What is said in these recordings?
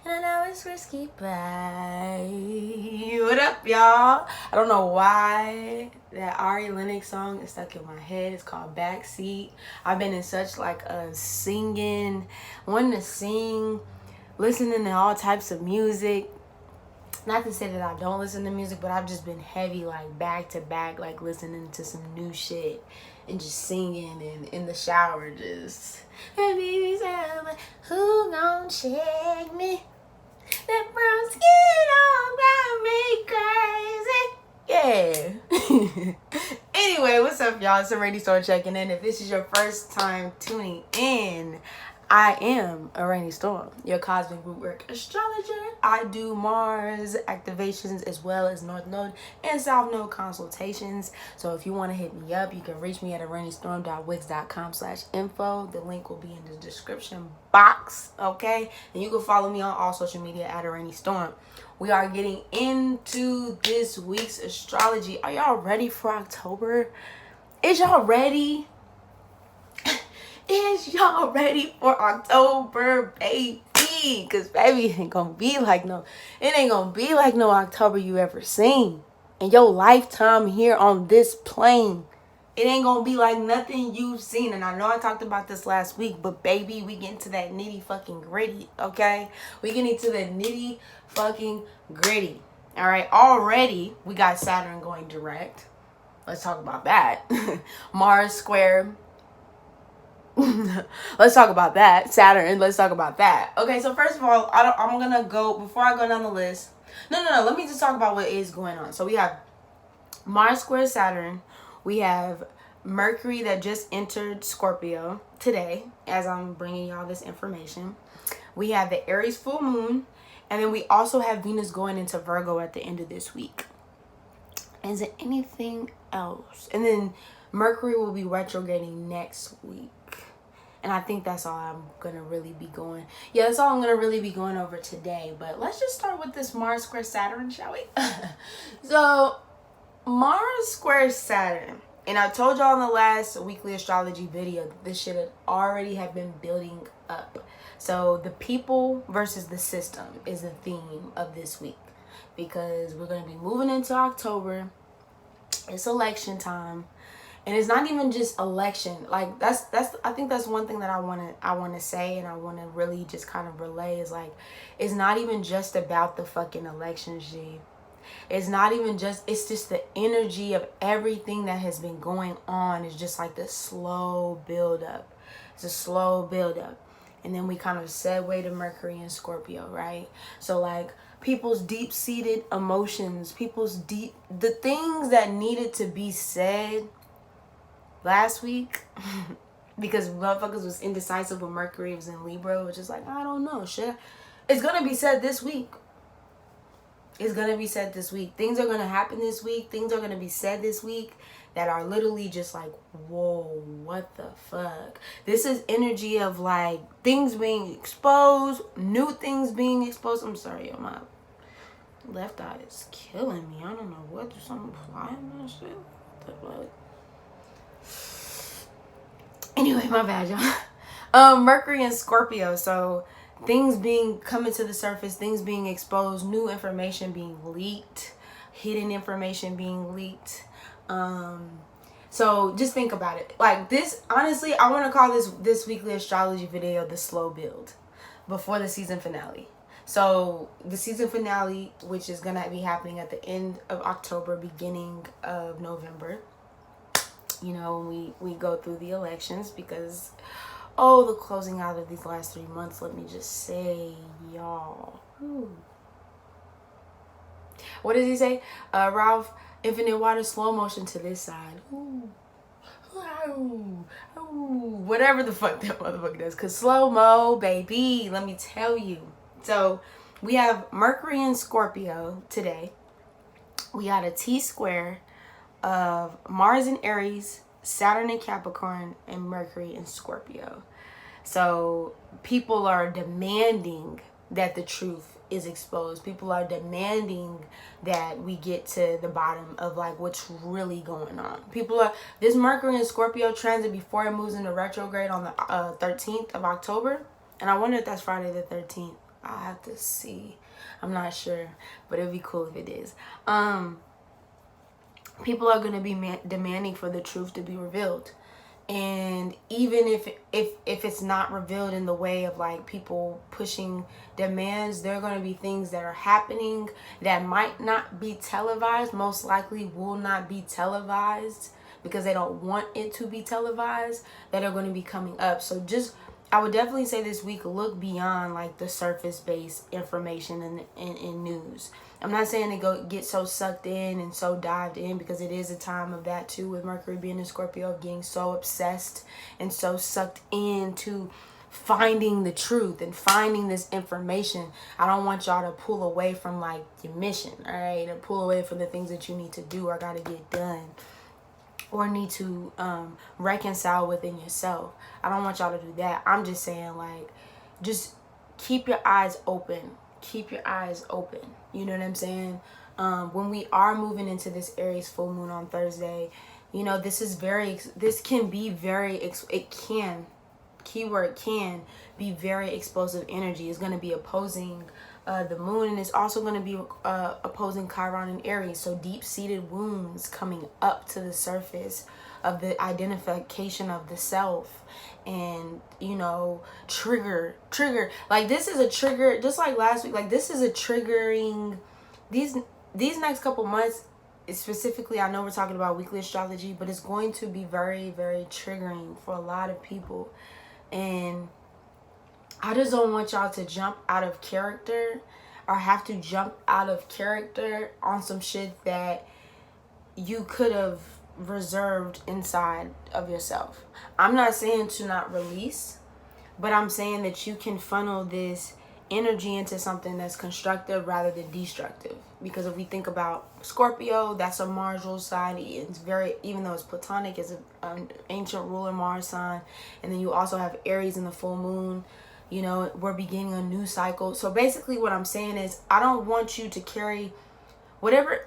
and I know it's risky, but what up, y'all? I don't know why that Araneae song is stuck in my head. It's called Backseat. I've been in such like a singing, wanting to sing, listening to all types of music. Not to say that I don't listen to music, but I've just been heavy, like back to back, like listening to some new shit and just singing and in the shower, just. And baby said, who gon' check me? That brown skin all got me crazy. Yeah. Anyway, what's up, y'all? It's Araneae Storm checking in. If this is your first time tuning in, I am Araneae Storm, your cosmic rootwork astrologer. I do Mars activations as well as North Node and South Node consultations. So if you want to hit me up, you can reach me at araneastorm.wix.com/info. The link will be in the description box, okay? And you can follow me on all social media at Araneae Storm. We are getting into this week's astrology. Are y'all ready for October? Is y'all ready? Is y'all ready for October, baby? Because baby, it ain't gonna be like no October you ever seen in your lifetime here on this plane. It ain't gonna be like nothing you've seen. And I know I talked about this last week, but baby, we get into that nitty fucking gritty, okay? We get into the nitty fucking gritty. All right, already we got Saturn going direct. Let's talk about that. Mars square. Let's talk about that. Saturn, let's talk about that. Okay, so first of all, I'm gonna go, before I go down the list, no, let me just talk about what is going on. So we have Mars square Saturn. We have Mercury that just entered Scorpio today, as I'm bringing y'all this information. We have the Aries full moon, and then we also have Venus going into Virgo at the end of this week. Is there anything else? And then Mercury will be retrograding next week. And I think that's all I'm going to really be going. Yeah, that's all I'm going to really be going over today. But let's just start with this Mars square Saturn, shall we? So, Mars square Saturn. And I told y'all in the last weekly astrology video, this shit had already have been building up. So, the people versus the system is the theme of this week. Because we're going to be moving into October. It's election time. And it's not even just election. Like I think that's one thing that I want to say, and I want to really just kind of relay is like, it's not even just about the fucking election, G. It's not even just, it's just the energy of everything that has been going on. It's just like the slow build up. It's a slow build up. And then we kind of segue to Mercury and Scorpio, right? So like people's deep-seated emotions, the things that needed to be said last week, because motherfuckers was indecisive when Mercury was in Libra, which is like, I don't know, shit. It's gonna be said this week. It's gonna be said this week. Things are gonna happen this week. Things are gonna be said this week that are literally just like, whoa, what the fuck? This is energy of like things being exposed, new things being exposed. I'm sorry, yo, my left eye is killing me. I don't know what, something flying and shit. What the fuck? Anyway, my bad, y'all. Mercury and Scorpio. So things coming to the surface, things being exposed, new information being leaked, hidden information being leaked. So just think about it. Like this, honestly, I want to call this weekly astrology video the slow build before the season finale. So the season finale, which is going to be happening at the end of October, beginning of November. You know, when we go through the elections, because, the closing out of these last 3 months, let me just say, y'all. What does he say? Ralph, infinite water, slow motion to this side. Whatever the fuck that motherfucker does. Because slow-mo, baby, let me tell you. So, we have Mercury in Scorpio today. We got a T-square of Mars in Aries, Saturn in Capricorn, and Mercury in Scorpio. So people are demanding that the truth is exposed. People are demanding that we get to the bottom of like what's really going on. This Mercury in Scorpio transit before it moves into retrograde on the 13th of October. And I wonder if that's Friday the 13th. I'll have to see. I'm not sure, but it'd be cool if it is. People are going to be demanding for the truth to be revealed. And even if it's not revealed in the way of like people pushing demands, there are going to be things that are happening that might not be televised, most likely will not be televised because they don't want it to be televised, that are going to be coming up. So just, I would definitely say this week, look beyond like the surface based information and news. I'm not saying to go get so sucked in and so dived in, because it is a time of that too, with Mercury being in Scorpio, of getting so obsessed and so sucked into finding the truth and finding this information. I don't want y'all to pull away from like your mission, all right, and pull away from the things that you need to do or got to get done or need to reconcile within yourself. I don't want y'all to do that. I'm just saying, like, just keep your eyes open. Keep your eyes open. You know what I'm saying? When we are moving into this Aries full moon on Thursday, you know, this can be very, keyword can be very explosive energy. It's going to be opposing the moon, and it's also going to be opposing Chiron and Aries. So deep-seated wounds coming up to the surface of the identification of the self, and, you know, trigger like this is a trigger, just like last week. Like, this is a triggering, these next couple months specifically. I know we're talking about weekly astrology, but it's going to be very, very triggering for a lot of people. And I just don't want y'all to jump out of character or have to jump out of character on some shit that you could have reserved inside of yourself. I'm not saying to not release, but I'm saying that you can funnel this energy into something that's constructive rather than destructive. Because if we think about Scorpio, that's a Mars rule sign. It's very, even though it's platonic, it's an ancient ruler Mars sign. And then you also have Aries in the full moon. You know, we're beginning a new cycle. So basically what I'm saying is, I don't want you to carry whatever,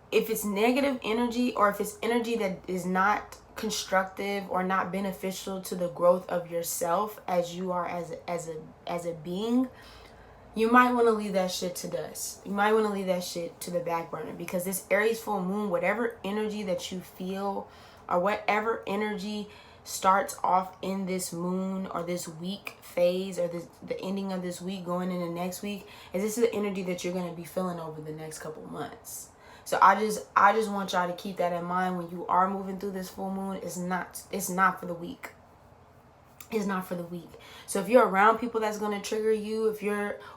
if it's negative energy or if it's energy that is not constructive or not beneficial to the growth of yourself as you are as a being, you might want to leave that shit to dust. You might want to leave that shit to the back burner, because this Aries full moon, whatever energy that you feel or whatever energy starts off in this moon or this week phase, or the ending of this week going into next week, is this is the energy that you're going to be feeling over the next couple months. So I just want y'all to keep that in mind when you are moving through this full moon. It's not for the weak. It's not for the weak. So if you're around people that's going to trigger you,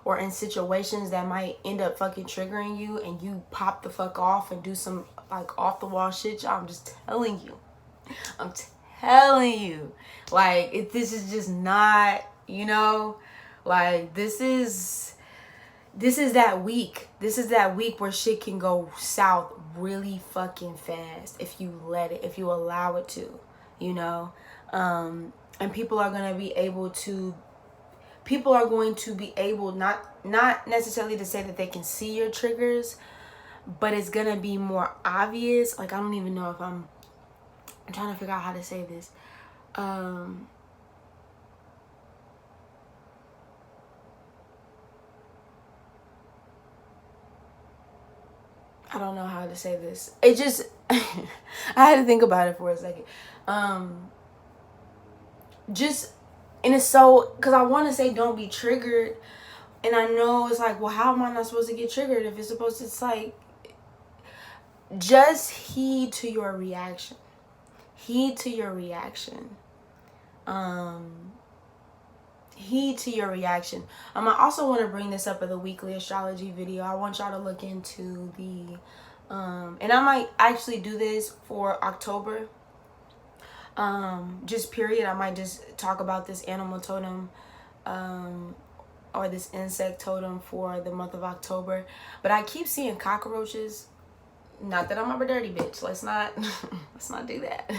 or in situations that might end up fucking triggering you, and you pop the fuck off and do some like off the wall shit, y'all, I'm just telling you. I'm telling you. Like, this is just not, you know, like this is that week. This is that week where shit can go south really fucking fast if you let it, if you allow it to, you know. And people are going to be able, not necessarily to say that they can see your triggers, but it's going to be more obvious. Like, I don't even know if I'm trying to figure out how to say this. I don't know how to say this. It just, I had to think about it for a second. Just, and it's so, because I want to say don't be triggered. And I know it's like, well, how am I not supposed to get triggered if it's supposed to, it's like, just heed to your reaction. Heed to your reaction. Heed to your reaction. I also want to bring this up in the weekly astrology video. I want y'all to look into the and I might actually do this for October, just period. I might just talk about this animal totem or this insect totem for the month of October. But I keep seeing cockroaches. Not that I'm a dirty bitch. Let's not do that.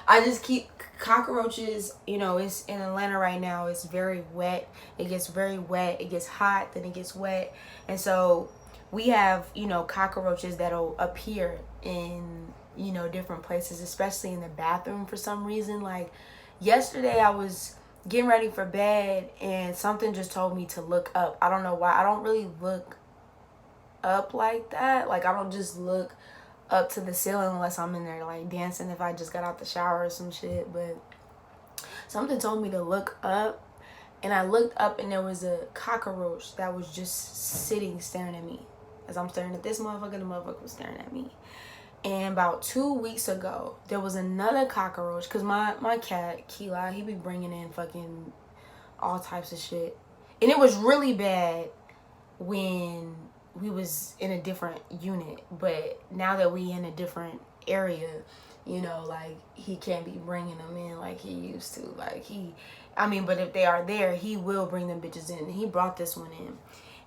I just keep cockroaches. You know, it's in Atlanta right now. It's very wet. It gets very wet. It gets hot, then it gets wet. And so we have, you know, cockroaches that'll appear in, you know, different places, especially in the bathroom for some reason. Like yesterday I was getting ready for bed, and something just told me to look up. I don't know why. I don't really look up like that. Like, I don't just look up to the ceiling unless I'm in there like dancing, if I just got out the shower or some shit. But something told me to look up, and I looked up, and there was a cockroach that was just sitting staring at me. As I'm staring at this motherfucker, the motherfucker was staring at me. And about 2 weeks ago, there was another cockroach, because my cat Kila, he be bringing in fucking all types of shit. And it was really bad when we was in a different unit, but now that we in a different area, you know, like, he can't be bringing them in like he used to. Like, but if they are there, he will bring them bitches in. He brought this one in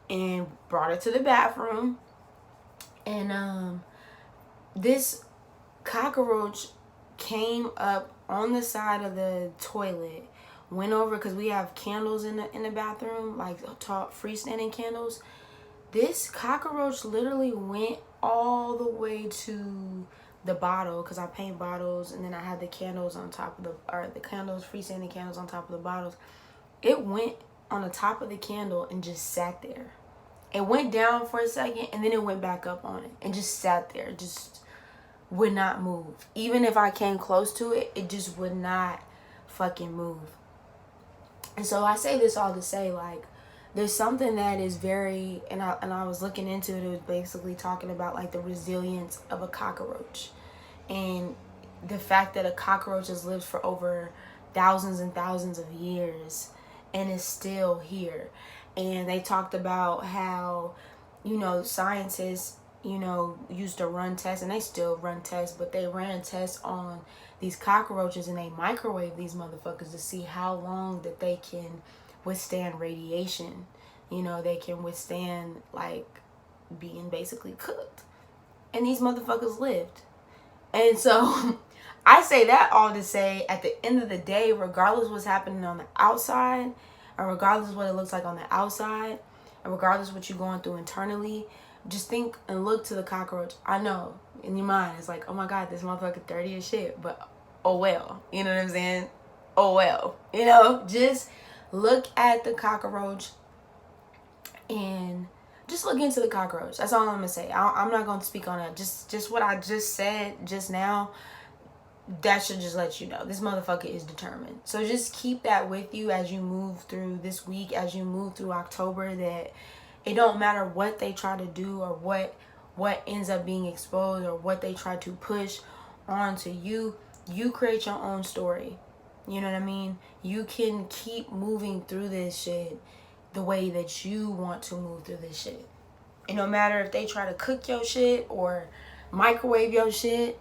and brought it to the bathroom, and this cockroach came up on the side of the toilet, went over, because we have candles in the bathroom, like tall freestanding candles. This cockroach literally went all the way to the bottle, because I paint bottles, and then I had the candles on top of the candles, freestanding candles on top of the bottles. It went on the top of the candle and just sat there. It went down for a second, and then it went back up on it and just sat there, just would not move. Even if I came close to it, it just would not fucking move. And so I say this all to say, like, there's something that is very, and I was looking into it. It was basically talking about like the resilience of a cockroach, and the fact that a cockroach has lived for over thousands and thousands of years and is still here. And they talked about how, you know, scientists, you know, used to run tests, and they still run tests, but they ran tests on these cockroaches, and they microwave these motherfuckers to see how long that they can withstand radiation. You know, they can withstand like being basically cooked, and these motherfuckers lived. And so I say that all to say, at the end of the day, regardless what's happening on the outside, or regardless what it looks like on the outside, and regardless what you're going through internally, just think and look to the cockroach. I know in your mind it's like, oh my god, this motherfucker dirty as shit, but oh well, you know what I'm saying? Oh well, you know, just look at the cockroach and just look into the cockroach. That's all I'm gonna say. I'm not gonna speak on it. Just what I just said just now, that should just let you know this motherfucker is determined. So just keep that with you as you move through this week, as you move through October, that it don't matter what they try to do, or what ends up being exposed, or what they try to push onto you. You create your own story. You know what I mean? You can keep moving through this shit the way that you want to move through this shit. And no matter if they try to cook your shit or microwave your shit,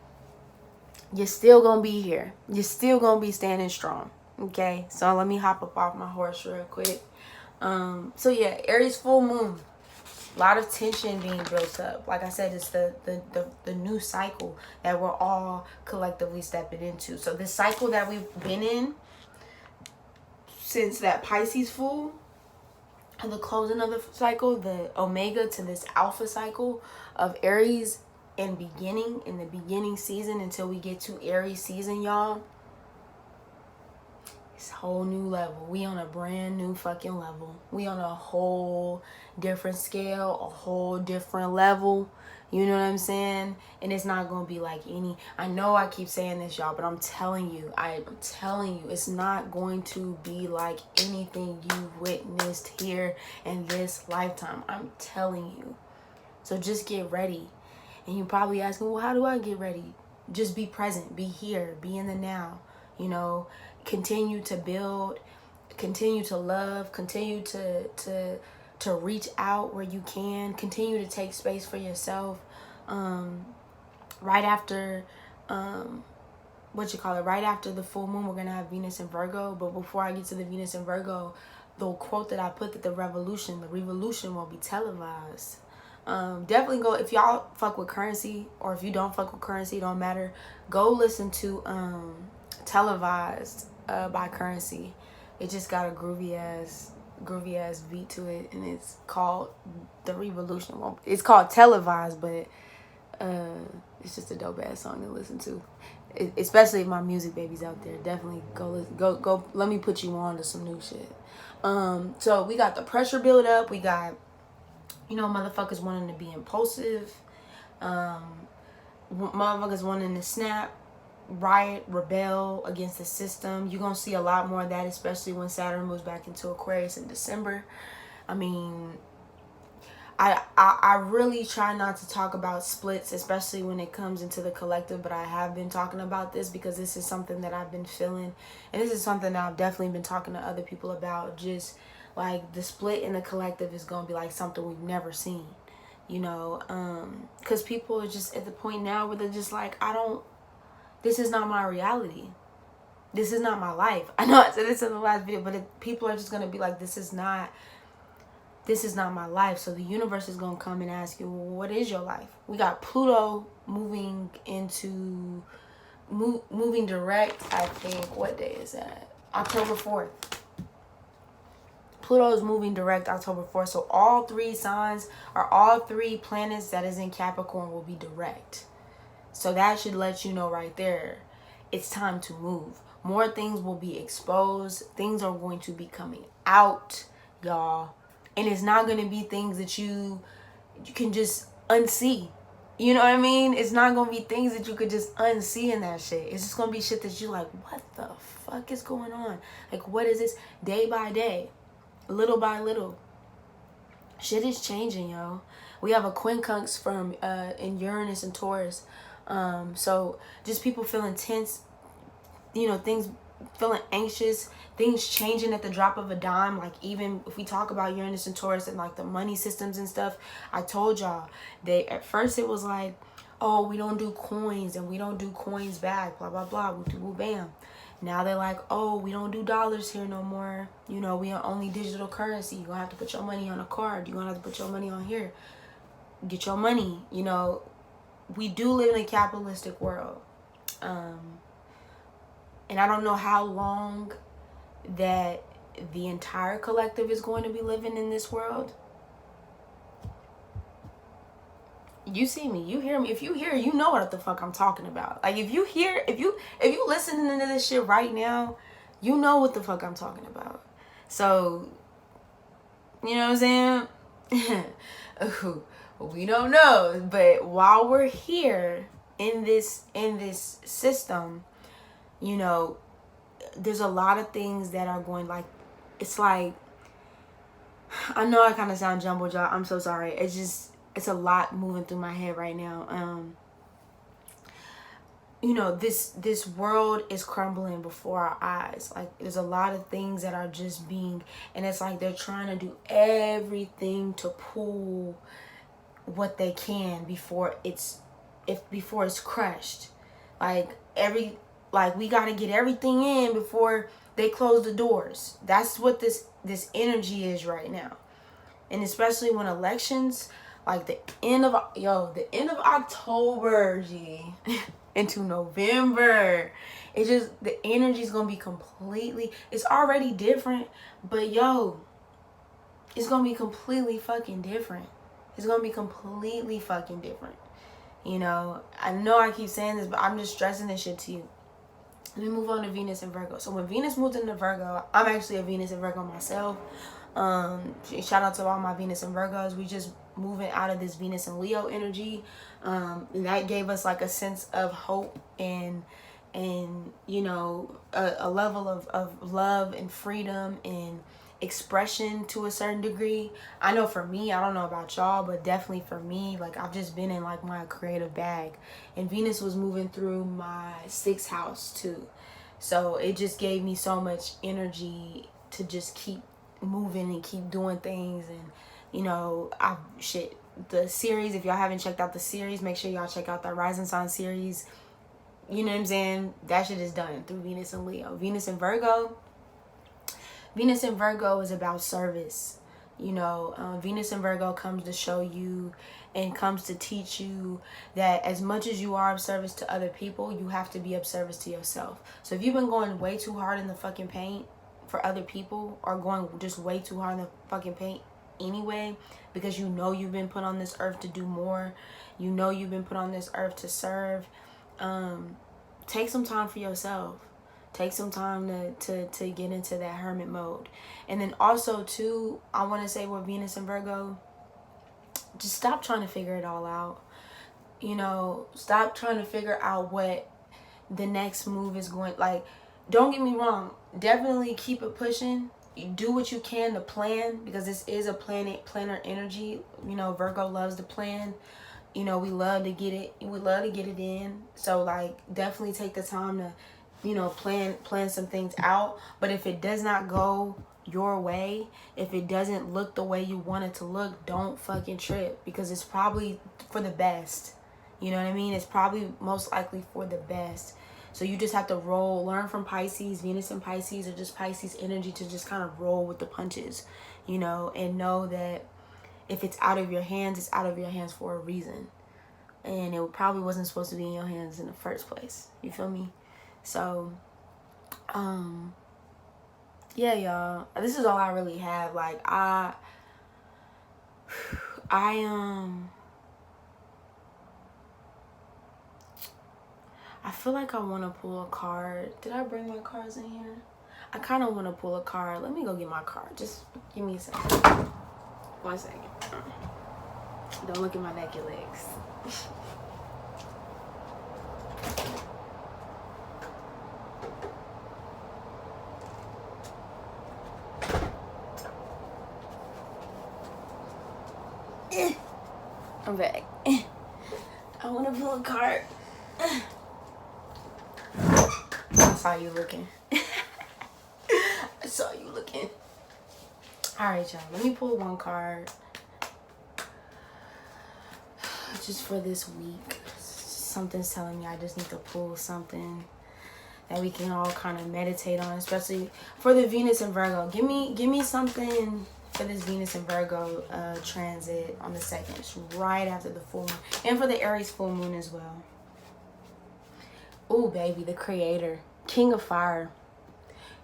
you're still gonna be here. You're still gonna be standing strong. Okay? So let me hop up off my horse real quick. So yeah, Aries full moon. A lot of tension being built up. Like I said, it's the new cycle that we're all collectively stepping into. So this cycle that we've been in since that Pisces full, and the closing of the cycle, the omega to this alpha cycle of Aries and beginning, in the beginning season until we get to Aries season, y'all. It's a whole new level. We on a brand new fucking level. We on a whole different scale, a whole different level. You know what I'm saying? And it's not going to be like any... I know I keep saying this, y'all, but I'm telling you, it's not going to be like anything you witnessed here in this lifetime. I'm telling you. So just get ready. And you're probably asking, well, how do I get ready? Just be present, be here, be in the now. You know, continue to build, continue to love, continue to reach out where you can, continue to take space for yourself. Right after right after the full moon, we're gonna have Venus and Virgo. But before I get to the Venus and Virgo, the quote that I put, that the revolution will be televised. Definitely go, if y'all fuck with currency, or if you don't fuck with currency, it don't matter. Go listen to Televised by Currency. It just got a groovy ass beat to it, and it's called The Revolution. Well, it's called Televised, but it's just a dope ass song to listen to. especially my music babies out there, definitely go. Let me put you on to some new shit. So we got the pressure build up. We got, motherfuckers wanting to be impulsive. Motherfuckers wanting to snap, riot, rebel against the system. You're gonna see a lot more of that, especially when Saturn moves back into Aquarius in December. I mean, I really try not to talk about splits, especially when it comes into the collective, but I have been talking about this because this is something that I've been feeling, and this is something that I've definitely been talking to other people about. Just like the split in the collective is going to be like something we've never seen, because people are just at the point now where they're just like, this is not my reality. This is not my life. I know I said this in the last video, but people are just going to be like, this is not my life. So the universe is going to come and ask you, well, what is your life? We got Pluto moving direct, I think. What day is that? October 4th. Pluto is moving direct October 4th. So all three planets that is in Capricorn will be direct. So that should let you know right there, it's time to move. More things will be exposed. Things are going to be coming out, y'all. And it's not going to be things that you can just unsee. You know what I mean? It's not going to be things that you could just unsee in that shit. It's just going to be shit that you like, what the fuck is going on? Like, what is this? Day by day, little by little, shit is changing, yo. We have a quincunx from in Uranus and Taurus. So just people feeling tense, things feeling anxious, things changing at the drop of a dime. Like, even if we talk about Uranus and Taurus and like the money systems and stuff, I told y'all at first it was like, oh, we don't do coins and we don't do coins back, blah blah blah, woo bam. Now they're like, oh, we don't do dollars here no more. We are only digital currency. You're gonna have to put your money on a card. You're gonna have to put your money on here. Get your money. We do live in a capitalistic world. And I don't know how long that the entire collective is going to be living in this world. You see me, you hear me. If you hear, you know what the fuck I'm talking about. Like, if you listening to this shit right now, you know what the fuck I'm talking about. So, you know what I'm saying? We don't know, but while we're here in this system, there's a lot of things that are going, like, it's like, I know I kind of sound jumbled, y'all. I'm so sorry. It's a lot moving through my head right now. This world is crumbling before our eyes. Like, there's a lot of things that are just being, and it's like they're trying to do everything to pull what they can before it's crushed. Like we got to get everything in before they close the doors. That's what this energy is right now. And especially when elections, like the end of October, into November, the energy is going to be completely, it's already different, but it's going to be completely fucking different. It's going to be completely fucking different. I know I keep saying this, but I'm just stressing this shit to you. Let me move on to Venus and Virgo. So when Venus moved into Virgo, I'm actually a Venus and Virgo myself. Shout out to all my Venus and Virgos. We just moving out of this Venus and Leo energy. And that gave us like a sense of hope and a level of love and freedom and expression to a certain degree. I know for me, I don't know about y'all, but definitely for me, like, I've just been in like my creative bag, and Venus was moving through my 6th house too, so it just gave me so much energy to just keep moving and keep doing things. And the series, if y'all haven't checked out the series, make sure y'all check out the Rising Sign series. You know what I'm saying? That shit is done through Venus and Leo. Venus and Virgo is about service. Venus and Virgo comes to show you and comes to teach you that as much as you are of service to other people, you have to be of service to yourself. So if you've been going way too hard in the fucking paint for other people, or going just way too hard in the fucking paint anyway, because you've been put on this earth to do more, you've been put on this earth to serve, take some time for yourself. Take some time to get into that hermit mode. And then also too, I want to say with Venus and Virgo, just stop trying to figure it all out. You know, stop trying to figure out what the next move is going. Like, don't get me wrong, definitely keep it pushing. You do what you can to plan, because this is a planner energy. You know, Virgo loves to plan. You know, we love to get it in. So like, definitely take the time to, you know, plan some things out. But if it does not go your way, if it doesn't look the way you want it to look, don't fucking trip, because it's probably for the best. You know what I mean? It's probably most likely for the best. So you just have to learn from Pisces, Venus and Pisces, or just Pisces energy, to just kind of roll with the punches, you know, and know that if it's out of your hands, it's out of your hands for a reason. And it probably wasn't supposed to be in your hands in the first place. You feel me? So, yeah, y'all, this is all I really have. Like, I feel like I want to pull a card. Did I bring my cards in here? I kind of want to pull a card. Let me go get my card. Just give me a second. 1 second. Don't look at my naked legs. I'm back. I want to pull a card. I saw you looking. I saw you looking. Alright, y'all. Let me pull one card. Just for this week. Something's telling me I just need to pull something that we can all kind of meditate on. Especially for the Venus and Virgo. Give me something for this Venus and Virgo transit on the 2nd. It's right after the full moon. And for the Aries full moon as well. Ooh, baby, the creator. King of fire.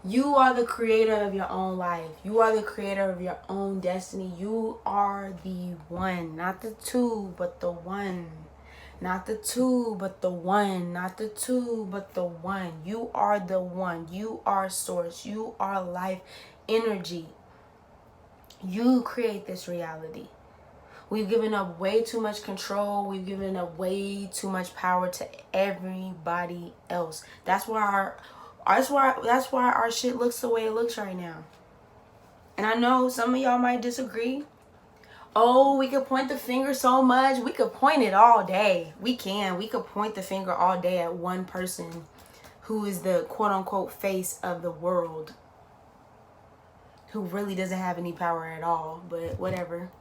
You are the creator of your own life. You are the creator of your own destiny. You are the one. Not the two, but the one. Not the two, but the one. Not the two, but the one. You are the one. You are source. You are life energy. You create this reality. We've given up way too much control. We've given up way too much power to everybody else. That's why our shit looks the way it looks right now. And I know some of y'all might disagree. Oh, we could point the finger so much. We could point it all day. We could point the finger all day at one person who is the quote unquote face of the world, who really doesn't have any power at all, but whatever.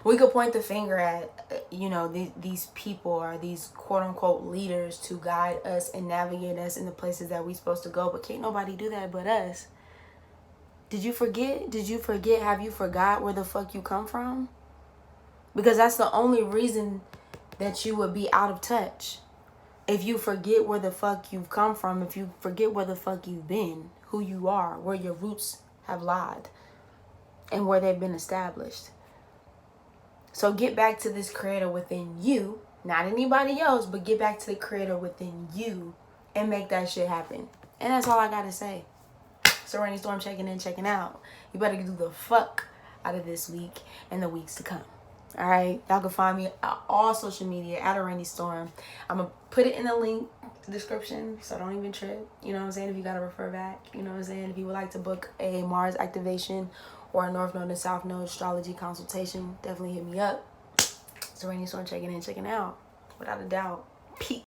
We could point the finger at, you know, these people, or these quote unquote leaders, to guide us and navigate us in the places that we're supposed to go, but can't nobody do that but us. Did you forget? Have you forgot where the fuck you come from? Because that's the only reason that you would be out of touch. If you forget where the fuck you've come from, if you forget where the fuck you've been, who you are, where your roots have lied, and where they've been established. So get back to this creator within you, not anybody else, but get back to the creator within you and make that shit happen. And that's all I gotta say. So Rainy Storm checking in, checking out. You better do the fuck out of this week and the weeks to come. All right, y'all can find me on all social media at Rainy Storm. I'm gonna put it in the link description, so don't even trip. You know what I'm saying? If you gotta refer back, you know what I'm saying? If you would like to book a Mars activation or a North Node and South Node astrology consultation, definitely hit me up. So Rainy Storm checking in, checking out, without a doubt. Peace.